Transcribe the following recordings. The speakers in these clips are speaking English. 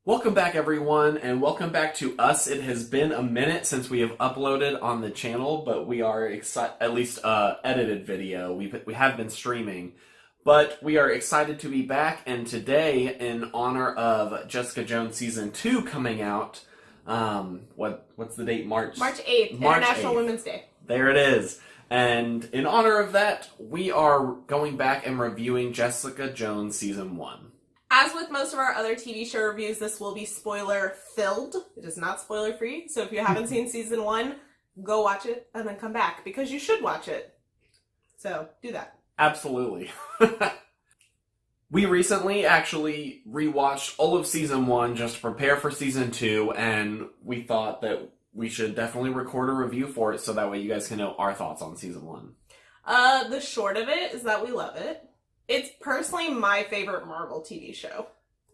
Welcome back, everyone, and welcome back to us. It has been a minute since we have uploaded on the channel, but we are at least edited video. We have been streaming, but we are excited to be back. And today, in honor of Jessica Jones season 2 coming out, what's the date? March 8th, International Women's Day. There it is. And in honor of that, we are going back and reviewing Jessica Jones season 1. As with most of our other TV show reviews, this will be spoiler-filled. It is not spoiler-free, so if you haven't seen season 1, go watch it and then come back, because you should watch it. So, do that. Absolutely. We recently actually rewatched all of season 1 just to prepare for season 2, and we thought that we should definitely record a review for it so that way you guys can know our thoughts on season 1. The short of it is that we love it. It's personally my favorite Marvel TV show.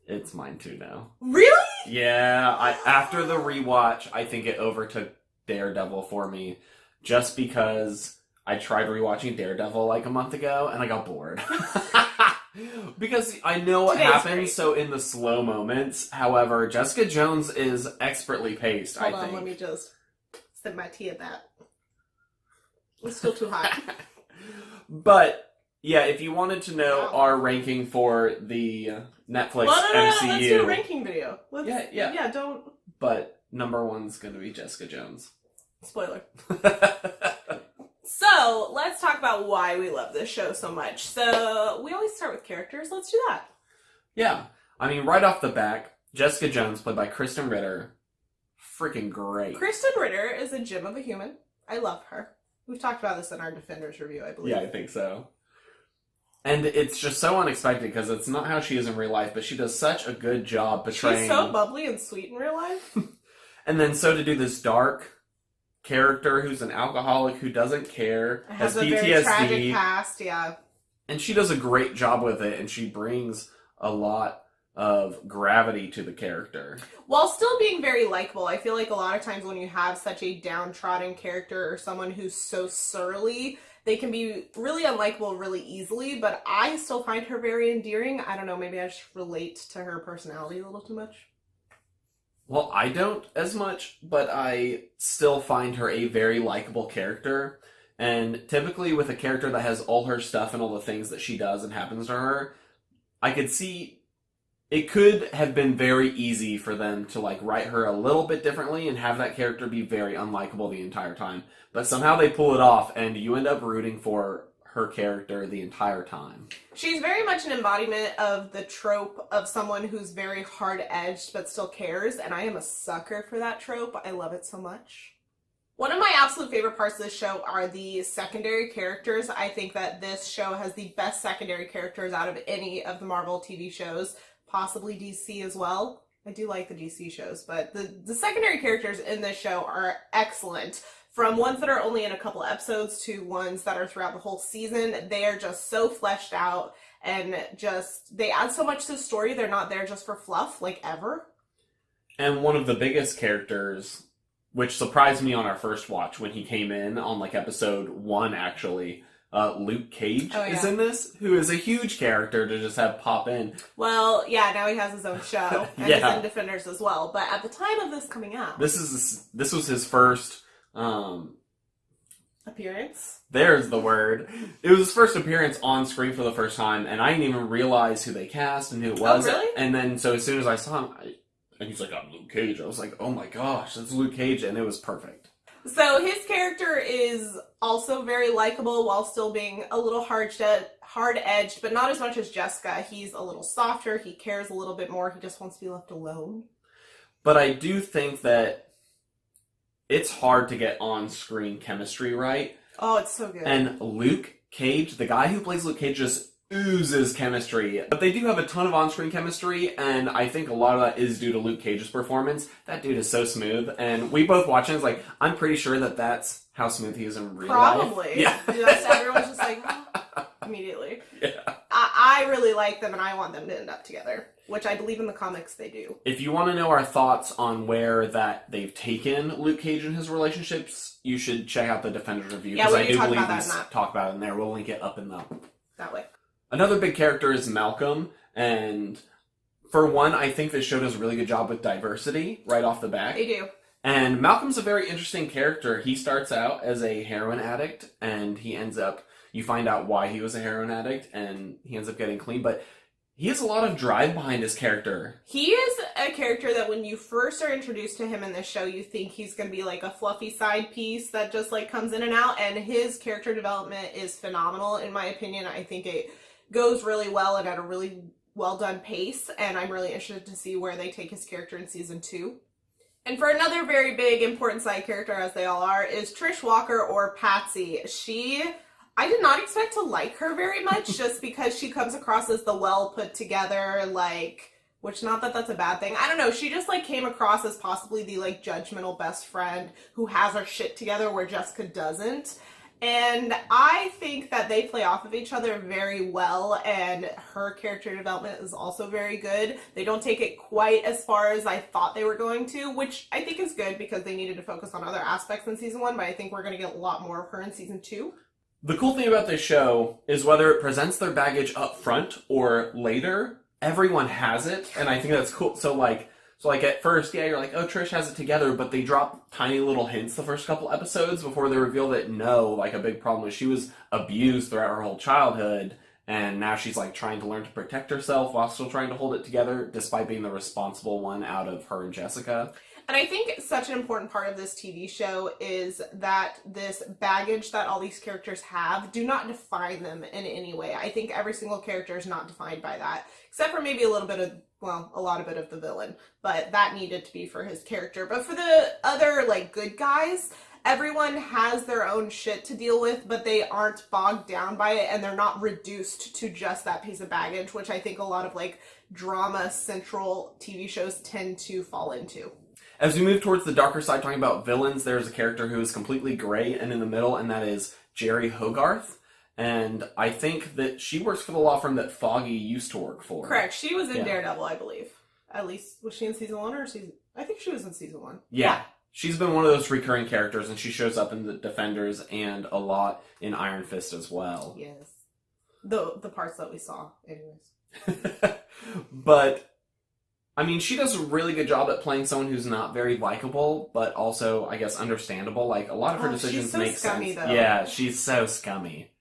It's mine too now. Really? Yeah, after the rewatch, I think it overtook Daredevil for me, just because I tried rewatching Daredevil like a month ago, and I got bored. Because I know what happens, so in the slow moments. However, Jessica Jones is expertly paced, I think. Hold on, let me just sip my tea at that. It's still too hot. But yeah, if you wanted to know our ranking for the Netflix MCU... Let's do a ranking video. Yeah. Yeah, don't... But number 1's going to be Jessica Jones. Spoiler. So, let's talk about why we love this show so much. So, we always start with characters. Let's do that. Yeah. I mean, right off the bat, Jessica Jones, played by Kristen Ritter. Freaking great. Kristen Ritter is a gem of a human. I love her. We've talked about this in our Defenders review, I believe. Yeah, I think so. And it's just so unexpected because it's not how she is in real life, but she does such a good job portraying... She's so bubbly and sweet in real life. And then so to do this dark character who's an alcoholic who doesn't care, has a PTSD. Very tragic past, yeah. And she does a great job with it, and she brings a lot of gravity to the character. While still being very likable. I feel like a lot of times when you have such a downtrodden character or someone who's so surly, they can be really unlikable really easily, but I still find her very endearing. I don't know, maybe I just relate to her personality a little too much. Well, I don't as much, but I still find her a very likable character. And typically with a character that has all her stuff and all the things that she does and happens to her, I could see it could have been very easy for them to write her a little bit differently and have that character be very unlikable the entire time. But somehow they pull it off and you end up rooting for her character the entire time. She's very much an embodiment of the trope of someone who's very hard-edged but still cares, and I am a sucker for that trope. I love it so much. One of my absolute favorite parts of this show are the secondary characters. I think that this show has the best secondary characters out of any of the Marvel TV shows, possibly DC as well. I do like the DC shows, but the secondary characters in this show are excellent. From ones that are only in a couple episodes to ones that are throughout the whole season, they are just so fleshed out and they add so much to the story. They're not there just for fluff, ever. And one of the biggest characters, which surprised me on our first watch when he came in on episode 1 actually, Luke Cage is in this, who is a huge character to just have pop in. Well, yeah, now he has his own show, and he's in Defenders as well. But at the time of this coming out, this was his first appearance. There's the word. It was his first appearance on screen for the first time, and I didn't even realize who they cast and who it was. Oh, really? And then, so as soon as I saw him, and he's like, "I'm Luke Cage." I was like, "Oh my gosh, that's Luke Cage," and it was perfect. So his character is also very likable while still being a little hard-edged, but not as much as Jessica. He's a little softer. He cares a little bit more. He just wants to be left alone. But I do think that it's hard to get on-screen chemistry right. Oh, it's so good. And Luke Cage, the guy who plays Luke Cage, just oozes chemistry. But they do have a ton of on-screen chemistry, and I think a lot of that is due to Luke Cage's performance. That dude is so smooth, and we both watch it, it's I'm pretty sure that that's how smooth he is in real life. Probably. Yeah. Everyone's just immediately. Yeah. I really like them, and I want them to end up together, which I believe in the comics they do. If you want to know our thoughts on where that they've taken Luke Cage and his relationships, you should check out the Defenders review, because I do believe we talk about it in there. We'll link it up in that way. Another big character is Malcolm, and For one, I think this show does a really good job with diversity right off the bat. They do. And Malcolm's a very interesting character. He starts out as a heroin addict, and you find out why he was a heroin addict, and he ends up getting clean, but he has a lot of drive behind his character. He is a character that when you first are introduced to him in this show, you think he's going to be like a fluffy side piece that just like comes in and out, and his character development is phenomenal, in my opinion. I think it goes really well and at a really well done pace, and I'm really interested to see where they take his character in season 2. And for another very big important side character, as they all are, is Trish Walker, or Patsy. I did not expect to like her very much just because she comes across as the well put together, like, which not that that's a bad thing. I don't know. She just like came across as possibly the like judgmental best friend who has her shit together where Jessica doesn't. And I think that they play off of each other very well, and her character development is also very good. They don't take it quite as far as I thought they were going to, which I think is good because they needed to focus on other aspects in season 1, but I think we're going to get a lot more of her in season 2. The cool thing about this show is whether it presents their baggage up front or later, everyone has it, and I think that's cool. So like at first, yeah, you're like, oh, Trish has it together, but they drop tiny little hints the first couple episodes before they reveal that no, like a big problem was she was abused throughout her whole childhood, and now she's like trying to learn to protect herself while still trying to hold it together, despite being the responsible one out of her and Jessica. And I think such an important part of this TV show is that this baggage that all these characters have do not define them in any way. I think every single character is not defined by that, except for maybe a lot of bit of the villain, but that needed to be for his character. But for the other, like, good guys, everyone has their own shit to deal with, but they aren't bogged down by it, and they're not reduced to just that piece of baggage, which I think a lot of, like, drama central TV shows tend to fall into. As we move towards the darker side, talking about villains, there's a character who is completely gray and in the middle, and that is Jerry Hogarth. And I think that she works for the law firm that Foggy used to work for. Correct. She was in Daredevil, I believe. At least, was she in season 1 or season... I think she was in season 1. Yeah. She's been one of those recurring characters, and she shows up in the Defenders and a lot in Iron Fist as well. Yes. The parts that we saw, anyways. But I mean, she does a really good job at playing someone who's not very likable, but also, I guess, understandable. Like, a lot of her decisions make scummy, sense. Though. Yeah, she's so scummy.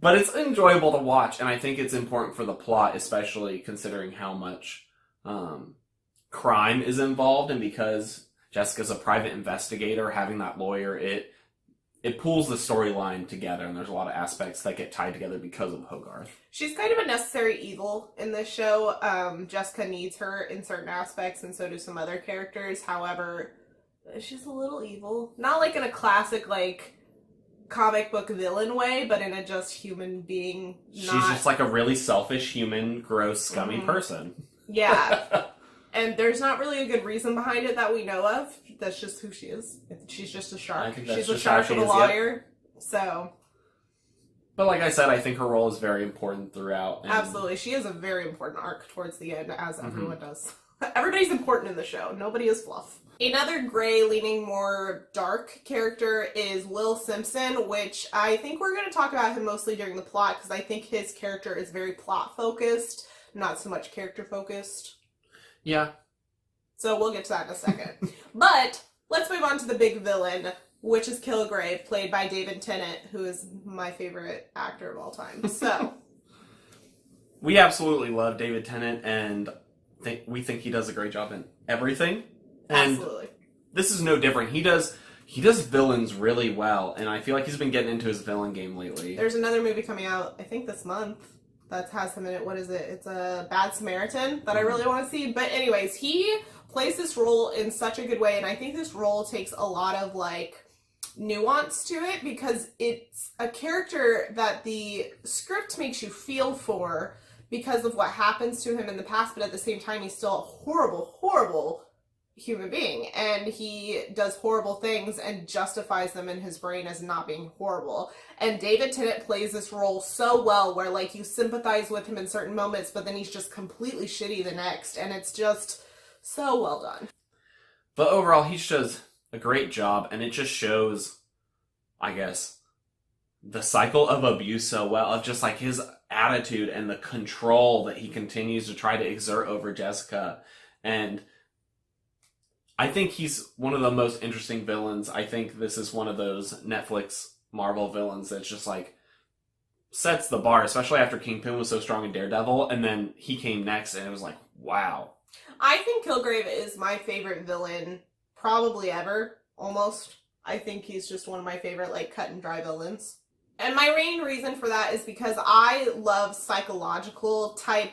But it's enjoyable to watch, and I think it's important for the plot, especially considering how much crime is involved, and because Jessica's a private investigator, having that lawyer, it pulls the storyline together, and there's a lot of aspects that get tied together because of Hogarth. She's kind of a necessary evil in this show. Jessica needs her in certain aspects, and so do some other characters. However, she's a little evil. Not like in a classic, like, comic book villain way, but in a just human being. She's just like a really selfish, human, gross, scummy person. Yeah. And there's not really a good reason behind it that we know of. That's just who she is. She's just a shark. She's a shark with a lawyer. Yep. So. But like I said, I think her role is very important throughout. And... Absolutely. She has a very important arc towards the end, as everyone does. Everybody's important in the show. Nobody is fluff. Another gray, leaning more dark character is Will Simpson, which I think we're going to talk about him mostly during the plot, because I think his character is very plot-focused, not so much character-focused. Yeah. So we'll get to that in a second. But let's move on to the big villain, which is Kilgrave, played by David Tennant, who is my favorite actor of all time. So we absolutely love David Tennant, and we think he does a great job in everything. And absolutely. This is no different. He does villains really well, and I feel like he's been getting into his villain game lately. There's another movie coming out, I think this month, that has him in it. What is it? It's a Bad Samaritan that I really want to see. But anyways, he plays this role in such a good way, and I think this role takes a lot of, like, nuance to it, because it's a character that the script makes you feel for because of what happens to him in the past, but at the same time, he's still a horrible, horrible human being, and he does horrible things and justifies them in his brain as not being horrible. And David Tennant plays this role so well, where, like, you sympathize with him in certain moments, but then he's just completely shitty the next, and it's just so well done. But overall, he does a great job, and it just shows, I guess, the cycle of abuse so well, of just, like, his attitude and the control that he continues to try to exert over Jessica. And I think he's one of the most interesting villains. I think this is one of those Netflix Marvel villains that's just like sets the bar, especially after Kingpin was so strong in Daredevil, and then he came next, and it was like, wow. I think Kilgrave is my favorite villain probably ever, almost. I think he's just one of my favorite, like, cut and dry villains. And my main reason for that is because I love psychological type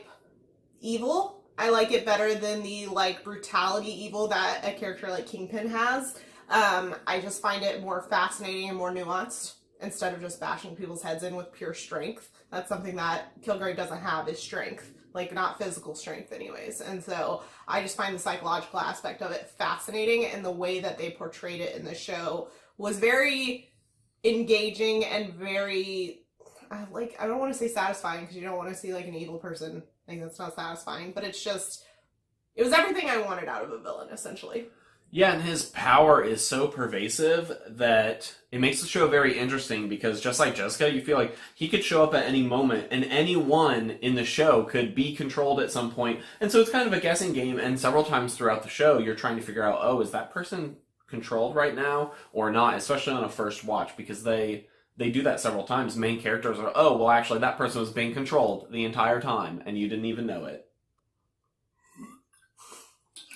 evil. I like it better than the, like, brutality evil that a character like Kingpin has. I just find it more fascinating and more nuanced instead of just bashing people's heads in with pure strength. That's something that Kilgrave doesn't have, is strength. Like, not physical strength anyways. And so I just find the psychological aspect of it fascinating, and the way that they portrayed it in the show was very engaging and very, like, I don't want to say satisfying, because you don't want to see, like, an evil person. Like, that's not satisfying, but it's just, it was everything I wanted out of a villain, essentially. Yeah, and his power is so pervasive that it makes the show very interesting, because just like Jessica, you feel like he could show up at any moment, and anyone in the show could be controlled at some point. And so it's kind of a guessing game, and several times throughout the show, you're trying to figure out, oh, is that person controlled right now or not, especially on a first watch, because they do that several times. Main characters are, oh, well, actually, that person was being controlled the entire time, and you didn't even know it.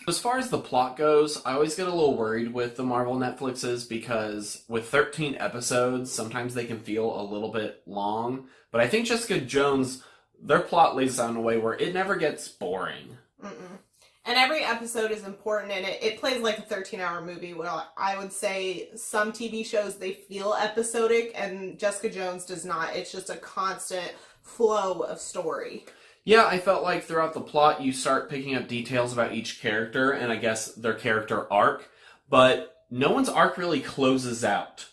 As far as the plot goes, I always get a little worried with the Marvel Netflixes, because with 13 episodes, sometimes they can feel a little bit long. But I think Jessica Jones, their plot lays out in a way where it never gets boring. Mm-mm. And every episode is important, and it plays like a 13-hour movie. Well, I would say some TV shows, they feel episodic, and Jessica Jones does not. It's just a constant flow of story. Yeah, I felt like throughout the plot, you start picking up details about each character, and I guess their character arc, but no one's arc really closes out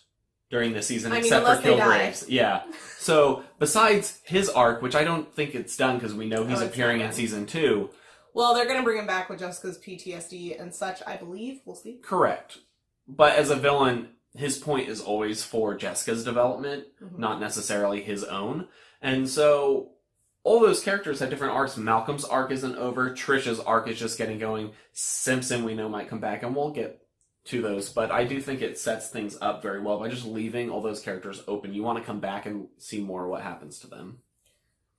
during the season, except for Kilgrave's. Yeah. So, besides his arc, which I don't think it's done, because we know he's appearing in season 2. Well, they're going to bring him back with Jessica's PTSD and such, I believe. We'll see. Correct. But as a villain, his point is always for Jessica's development, not necessarily his own. And so all those characters have different arcs. Malcolm's arc isn't over. Trish's arc is just getting going. Simpson, we know, might come back, and we'll get to those. But I do think it sets things up very well by just leaving all those characters open. You want to come back and see more of what happens to them.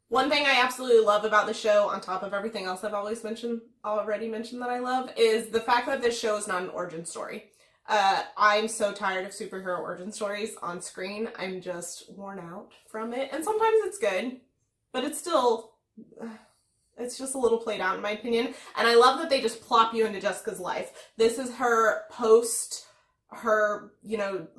One thing I absolutely love about the show, on top of everything else I've already mentioned that I love, is the fact that this show is not an origin story. I'm so tired of superhero origin stories on screen. I'm just worn out from it. And sometimes it's good, but it's still, it's just a little played out in my opinion. And I love that they just plop you into Jessica's life. This is her post her,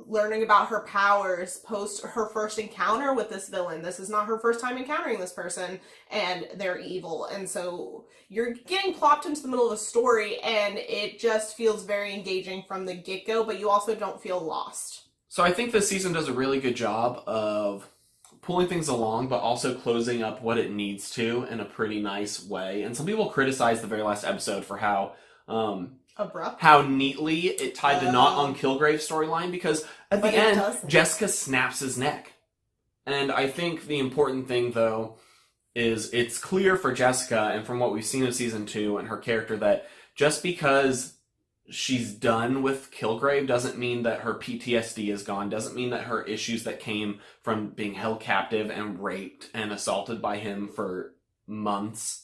learning about her powers, post her first encounter with this villain. This is not her first time encountering this person, and they're evil. And so you're getting plopped into the middle of a story, and it just feels very engaging from the get-go, but you also don't feel lost. So I think this season does a really good job of pulling things along, but also closing up what it needs to in a pretty nice way. And some people criticize the very last episode for how abrupt, how neatly it tied the knot on Kilgrave's storyline, because at the end, Jessica snaps his neck. And I think the important thing, though, is it's clear for Jessica, and from what we've seen of season 2 and her character, that just because she's done with Kilgrave doesn't mean that her PTSD is gone, doesn't mean that her issues that came from being held captive and raped and assaulted by him for months,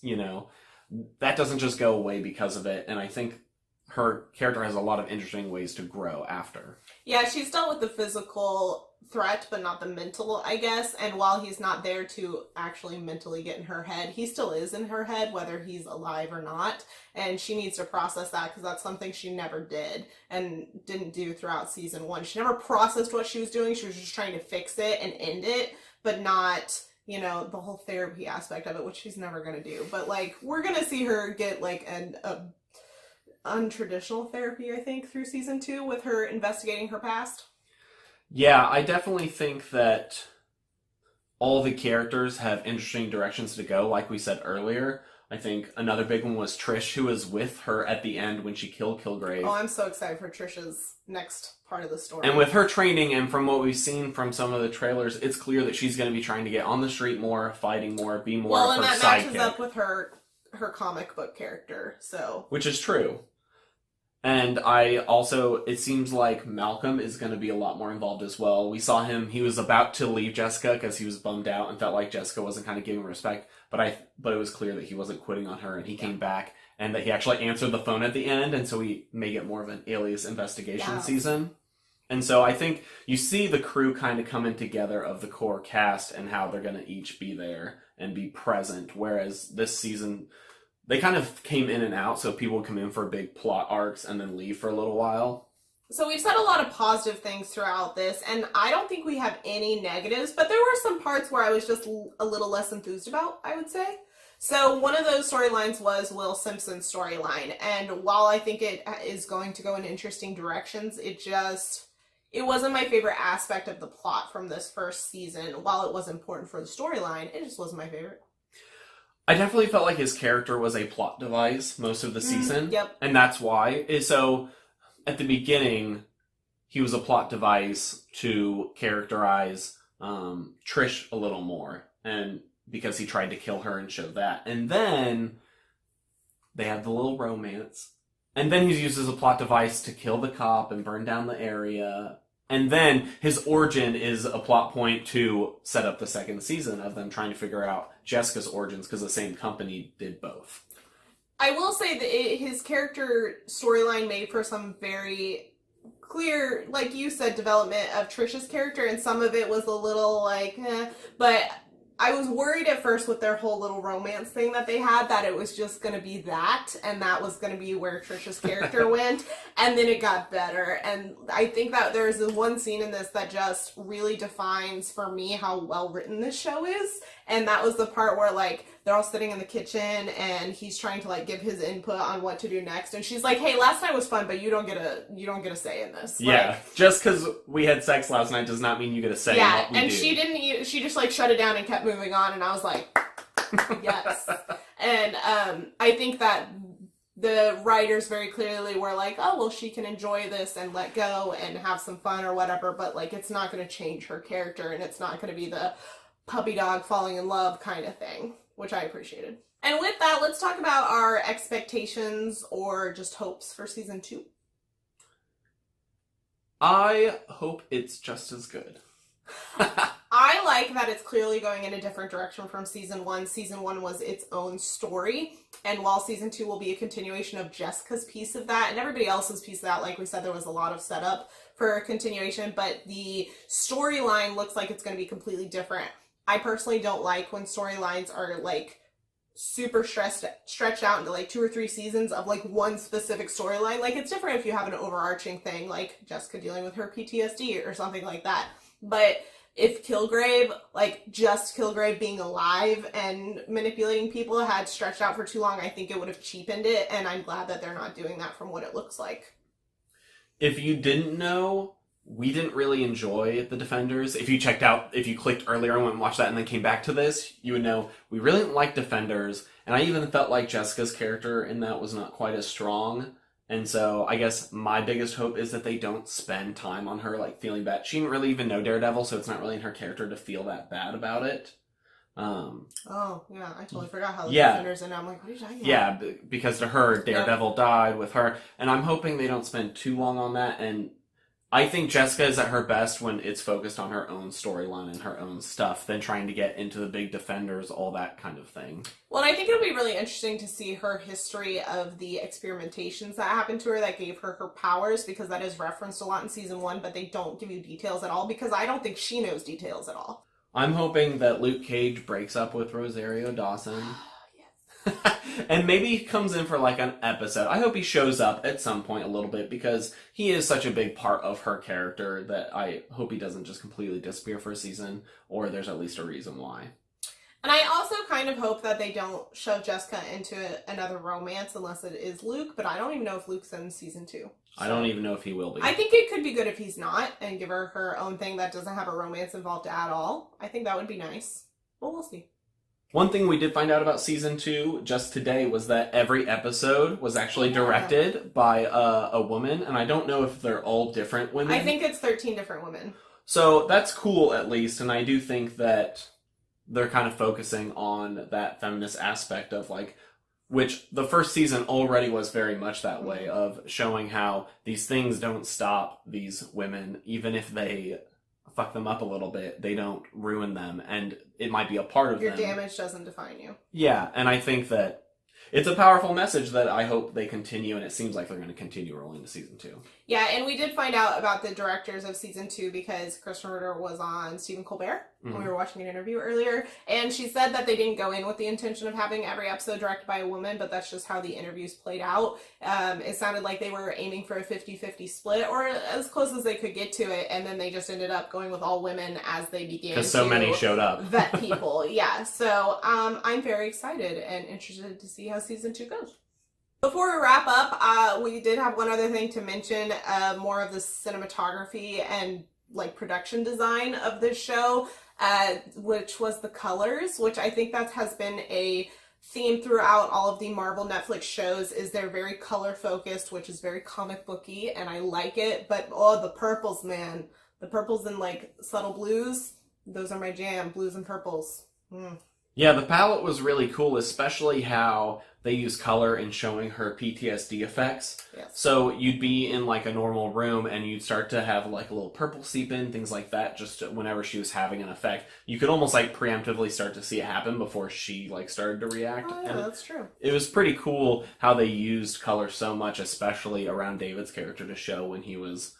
that doesn't just go away because of it. And I think her character has a lot of interesting ways to grow after. Yeah, she's dealt with the physical threat, but not the mental, I guess. And while he's not there to actually mentally get in her head, he still is in her head, whether he's alive or not. And she needs to process that, because that's something she never did and didn't do throughout season 1. She never processed what she was doing. She was just trying to fix it and end it, but not, the whole therapy aspect of it, which she's never going to do. But, we're going to see her get, a untraditional therapy, I think, through season 2 with her investigating her past. Yeah, I definitely think that all the characters have interesting directions to go, like we said earlier. I think another big one was Trish, who was with her at the end when she killed Kilgrave. Oh, I'm so excited for Trish's next part of the story. And with her training, and from what we've seen from some of the trailers, it's clear that she's going to be trying to get on the street more, fighting more, be more of her sidekick. Well, and that matches up with her comic book character, so... Which is true. And it seems like Malcolm is going to be a lot more involved as well. We saw him, he was about to leave Jessica because he was bummed out and felt like Jessica wasn't kind of giving him respect. But it was clear that he wasn't quitting on her, and he came back, and that he actually answered the phone at the end, and so we may get more of an Alias investigation season. And so I think you see the crew kind of coming together of the core cast and how they're going to each be there and be present, whereas this season... They kind of came in and out, so people would come in for big plot arcs and then leave for a little while. So we've said a lot of positive things throughout this, and I don't think we have any negatives, but there were some parts where I was just a little less enthused about, I would say. So one of those storylines was Will Simpson's storyline, and while I think it is going to go in interesting directions, it wasn't my favorite aspect of the plot from this first season. While it was important for the storyline, it just wasn't my favorite. I definitely felt like his character was a plot device most of the season. Yep. And that's why. So, at the beginning, he was a plot device to characterize Trish a little more. And because he tried to kill her and show that. And then, they had the little romance. And then he's used as a plot device to kill the cop and burn down the area. And then his origin is a plot point to set up the second season of them trying to figure out Jessica's origins, because the same company did both. I will say that his character storyline made for some very clear, like you said, development of Trish's character, and some of it was a little like, but I was worried at first with their whole little romance thing that they had, that it was just going to be that, and that was going to be where Trish's character went, and then it got better. And I think that there's this one scene in this that just really defines for me how well written this show is, and that was the part where, like, they're all sitting in the kitchen, and he's trying to, like, give his input on what to do next, and she's like, hey, last night was fun, but you don't get a say in this. Yeah, like, just because we had sex last night does not mean you get a say in what we do. Yeah, she just, like, shut it down and kept moving on, and I was like, yes. And I think that the writers very clearly were like, oh, well, she can enjoy this and let go and have some fun or whatever, but, like, it's not going to change her character, and it's not going to be the puppy dog falling in love kind of thing, which I appreciated. And with that, let's talk about our expectations or just hopes for season 2. I hope it's just as good. I like that it's clearly going in a different direction from season 1. Season 1 was its own story, and while season 2 will be a continuation of Jessica's piece of that and everybody else's piece of that, like we said, there was a lot of setup for a continuation, but the storyline looks like it's going to be completely different. I personally don't like when storylines are, like, super stretched out into, like, 2 or 3 seasons of, like, one specific storyline. Like, it's different if you have an overarching thing, like Jessica dealing with her PTSD or something like that. But if Kilgrave, like, just Kilgrave being alive and manipulating people had stretched out for too long, I think it would have cheapened it, and I'm glad that they're not doing that from what it looks like. If you didn't know, we didn't really enjoy The Defenders. If you clicked earlier and went and watched that and then came back to this, you would know we really didn't like Defenders, and I even felt like Jessica's character in that was not quite as strong. And so I guess my biggest hope is that they don't spend time on her, like, feeling bad. She didn't really even know Daredevil, so it's not really in her character to feel that bad about it. Oh, yeah, I totally forgot how the Defenders, and I'm like, what are you talking about? Yeah, because to her, Daredevil died with her, and I'm hoping they don't spend too long on that, and I think Jessica is at her best when it's focused on her own storyline and her own stuff than trying to get into the big Defenders, all that kind of thing. Well, and I think it'll be really interesting to see her history of the experimentations that happened to her that gave her her powers, because that is referenced a lot in season 1, but they don't give you details at all, because I don't think she knows details at all. I'm hoping that Luke Cage breaks up with Rosario Dawson. And maybe he comes in for, like, an episode. I hope he shows up at some point a little bit, because he is such a big part of her character that I hope he doesn't just completely disappear for a season, or there's at least a reason why. And I also kind of hope that they don't shove Jessica into another romance unless it is Luke, but I don't even know if Luke's in season 2. So I don't even know if he will be. I think it could be good if he's not, and give her her own thing that doesn't have a romance involved at all. I think that would be nice. Well, we'll see. One thing we did find out about season 2 just today was that every episode was actually directed by a woman, and I don't know if they're all different women. I think it's 13 different women. So that's cool, at least, and I do think that they're kind of focusing on that feminist aspect of, like, which the first season already was very much that way, of showing how these things don't stop these women, even if they fuck them up a little bit, they don't ruin them, and it might be a part of Your them. damage doesn't define you. Yeah, and I think that it's a powerful message that I hope they continue, and it seems like they're going to continue rolling to season 2. Yeah, and we did find out about the directors of season 2 because Kristen Ritter was on Stephen Colbert when we were watching an interview earlier, and she said that they didn't go in with the intention of having every episode directed by a woman, but that's just how the interviews played out. It sounded like they were aiming for a 50-50 split, or as close as they could get to it, and then they just ended up going with all women as they began Because so many showed up. vet people. Yeah, so I'm very excited and interested to see how season 2 goes. Before we wrap up, we did have one other thing to mention, more of the cinematography and like production design of this show, which was the colors, which I think that has been a theme throughout all of the Marvel Netflix shows, is they're very color focused, which is very comic booky, and I like it. But oh, the purples, man, the purples and like subtle blues, those are my jam. Blues and purples. Yeah, the palette was really cool, especially how they use color in showing her PTSD effects. Yes. So you'd be in like a normal room and you'd start to have like a little purple seep in, things like that, just whenever she was having an effect. You could almost like preemptively start to see it happen before she like started to react. Oh, yeah, and that's true. it was pretty cool how they used color so much, especially around David's character, to show when he was,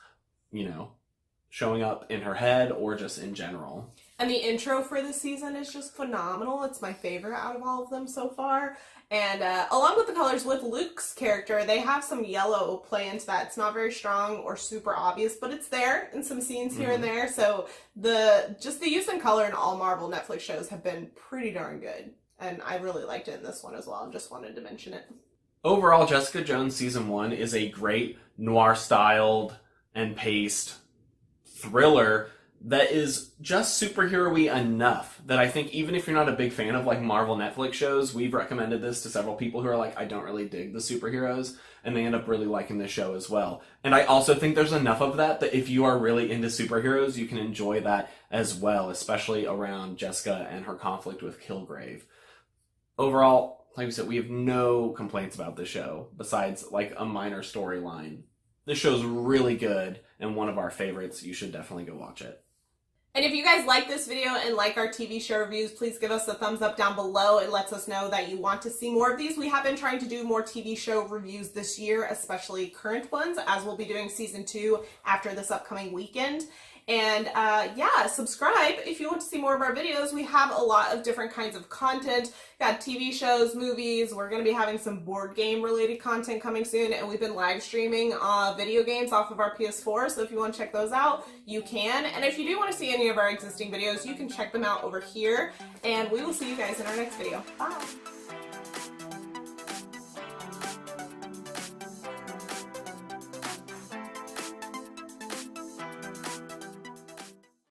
you know, showing up in her head or just in general. And the intro for this season is just phenomenal. It's my favorite out of all of them so far. And along with the colors with Luke's character, they have some yellow play into that. It's not very strong or super obvious, but it's there in some scenes here and there. So the use in color in all Marvel Netflix shows have been pretty darn good. And I really liked it in this one as well. Just wanted to mention it. Overall, Jessica Jones Season 1 is a great noir-styled and paced thriller that is just superhero-y enough that I think even if you're not a big fan of like Marvel Netflix shows, we've recommended this to several people who are like, I don't really dig the superheroes, and they end up really liking the show as well. And I also think there's enough of that if you are really into superheroes, you can enjoy that as well, especially around Jessica and her conflict with Kilgrave. Overall, like we said, we have no complaints about the show besides like a minor storyline. This show's really good and one of our favorites. You should definitely go watch it. And if you guys like this video and like our TV show reviews, please give us a thumbs up down below. It lets us know that you want to see more of these. We have been trying to do more TV show reviews this year, especially current ones, as we'll be doing season 2 after this upcoming weekend. And yeah, subscribe if you want to see more of our videos. We have a lot of different kinds of content. We got TV shows, movies. We're going to be having some board game related content coming soon, and we've been live streaming video games off of our PS4. So if you want to check those out, you can. And if you do want to see any of our existing videos, you can check them out over here. And we will see you guys in our next video. Bye.